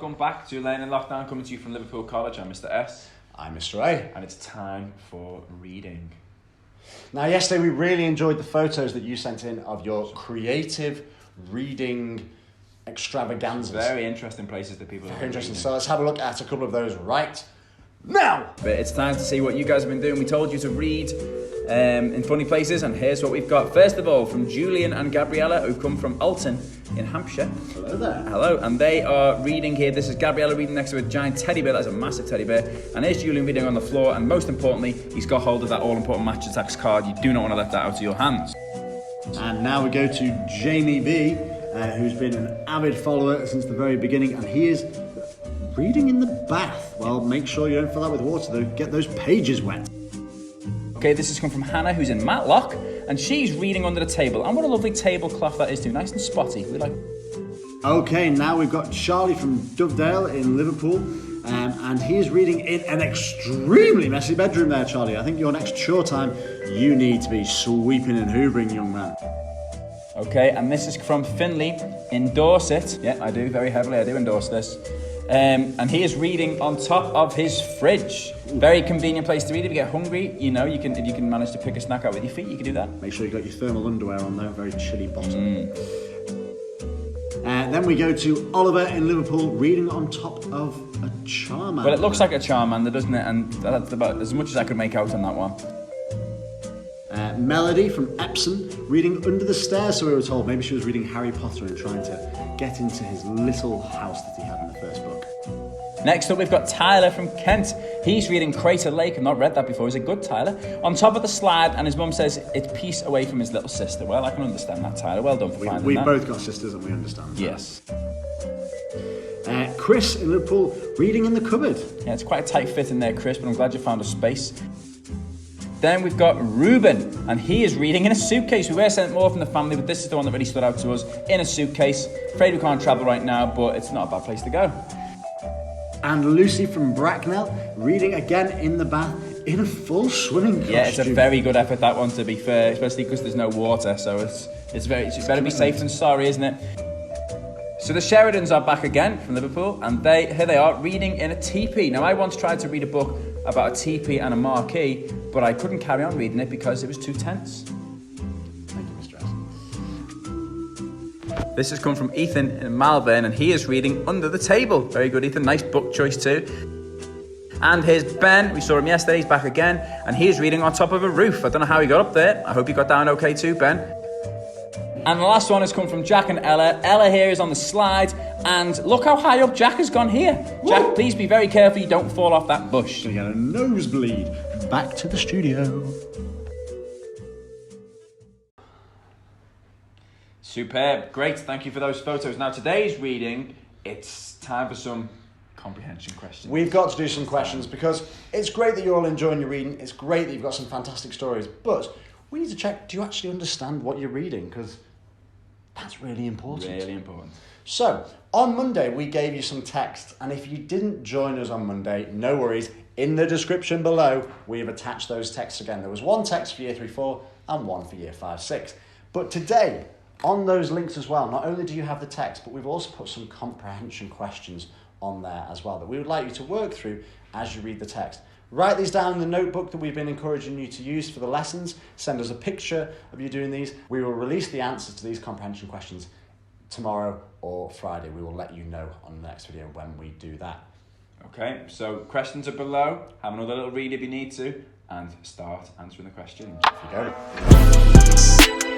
welcome back to Learning Lockdown, coming to you from Liverpool College. I'm Mr. S. I'm Mr. A. And it's time for reading. Now, yesterday we really enjoyed the photos that you sent in of your creative reading extravaganzas. Very interesting places that people are Very interesting. reading. So let's have a look at a couple of those right now. But it's time to see what you guys have been doing. We told you to read in funny places, and here's what we've got. First of all, from Julian and Gabriella, who come from Alton in Hampshire. Hello there. Hello, and they are reading here. This is Gabriella reading next to a giant teddy bear. That's a massive teddy bear. And here's Julian reading on the floor, and most importantly, he's got hold of that all-important match attacks card. You do not want to let that out of your hands. And now we go to Jamie B, who's been an avid follower since the very beginning, and he is reading in the bath. Well, make sure you don't fill that with water though. Get those pages wet. Okay, this has come from Hannah, who's in Matlock, and she's reading under the table. And what a lovely tablecloth that is too, nice and spotty. We like. Okay, now we've got Charlie from Dovedale in Liverpool, and he is reading in an extremely messy bedroom there, Charlie. I think your next chore time, you need to be sweeping and hoovering, young man. Okay, and this is from Finley in Dorset. Yeah, I do, very heavily, I do endorse this. And he is reading on top of his fridge. Very convenient place to read. If you get hungry, you know, if you can manage to pick a snack out with your feet, you can do that. Make sure you got your thermal underwear on there, very chilly bottom. Then we go to Oliver in Liverpool, reading on top of a Charmander. Well, it looks like a Charmander, doesn't it? And that's about as much as I could make out on that one. Melody from Epsom, reading under the stairs, so we were told. Maybe she was reading Harry Potter and trying to get into his little house that he had in the first book. Next up, we've got Tyler from Kent. He's reading Crater Lake. I've not read that before. He's a good Tyler. On top of the slide, and his mum says it's peace away from his little sister. Well, I can understand that, Tyler. Well done for finding that. We've both got sisters and we understand that. Yes. Chris in Liverpool, reading in the cupboard. Yeah, it's quite a tight fit in there, Chris, but I'm glad you found a space. Then we've got Ruben, and he is reading in a suitcase. We were sent more from the family, but this is the one that really stood out to us. In a suitcase. Afraid we can't travel right now, but it's not a bad place to go. And Lucy from Bracknell, reading again in the bath in a full swimming costume. Yeah, it's a very good effort, that one, to be fair, especially because there's no water, so it's better be safe than sorry, isn't it? So the Sheridans are back again from Liverpool, and here they are reading in a teepee. Now, I once tried to read a book about a teepee and a marquee, but I couldn't carry on reading it because it was too tense. Thank you, Mr. S. This has come from Ethan in Malvern, and he is reading under the table. Very good, Ethan. Nice book choice too. And here's Ben. We saw him yesterday. He's back again, and he is reading on top of a roof. I don't know how he got up there. I hope he got down okay too, Ben. And the last one has come from Jack and Ella. Ella here is on the slide, and look how high up Jack has gone here. Woo! Jack, please be very careful you don't fall off that bush. You get a nosebleed. Back to the studio. Superb. Great. Thank you for those photos. Now, today's reading, it's time for some comprehension questions. We've got to do some questions because it's great that you're all enjoying your reading. It's great that you've got some fantastic stories, but we need to check, do you actually understand what you're reading? Because that's really important. Really important. So, on Monday, we gave you some text, and if you didn't join us on Monday, no worries. In the description below, we have attached those texts again. There was one text for Year 3-4 and one for Year 5-6. But today, on those links as well, not only do you have the text, but we've also put some comprehension questions on there as well that we would like you to work through as you read the text. Write these down in the notebook that we've been encouraging you to use for the lessons. Send us a picture of you doing these. We will release the answers to these comprehension questions tomorrow or Friday. We will let you know on the next video when we do that. Okay, so questions are below. Have another little read if you need to, and start answering the questions. Off you go.